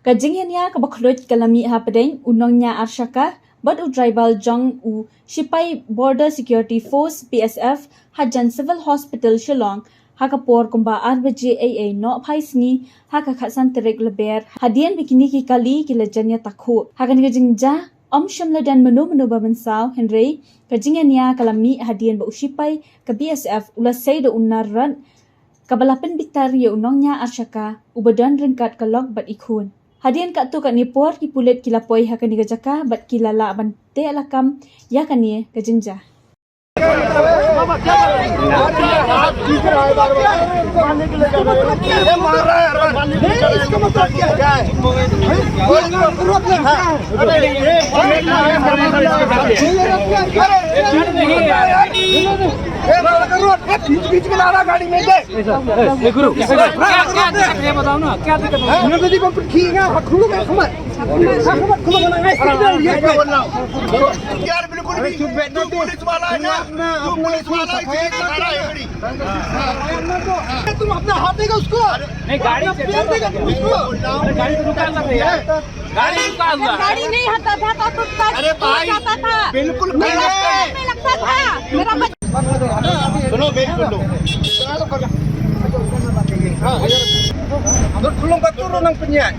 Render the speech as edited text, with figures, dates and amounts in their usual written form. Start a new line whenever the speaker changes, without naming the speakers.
Ka Jingïa ka Khluit kalami Hapdeng u Nongñiah Shaka but u tribal jong u Shipai Border Security Force BSF Hadien Civil Hospital Shillong hakapor kumba RBJAA no phaisni haka khasan terek leber Hadien bikini ki kali ki lejanya Ïatakhuh hakan ka Jingïa Shamla dan menu babansaw Henry ka Jingïa kalami Hadien ba u Shipai ka BSF ula saydo unaran kabalapan bitar ya u Nongñiah Shaka u badan ringkat ka log bat ikun Hadien ka tu ka nipor ki pulit kilapoi hakani ka jaka bat kilala bante alakam ya kani ka Jingïa
बीच में ला रहा गाड़ी में दे गुरु क्या दिक्कत है बताओ ना क्या दिक्कत है मैं तो जी पर खींगा खलू में खमत खमत बनाना है ये क्या बोल रहा हूं यार बिल्कुल भी चुप बैठना पुलिस वाला है ना तू पुलिस वाला है ये चला रहा है गाड़ी तुम अपना हाथ देगा उसको नहीं गाड़ी से देगा उसको गाड़ी तो रुका सकते यार गाड़ी रुका हुआ
गाड़ी नहीं हटा था तो
अरे भाई
जाता था
बिल्कुल
में लगता था मेरा
सुनो वेट कर लो tulong ka turun ng penyan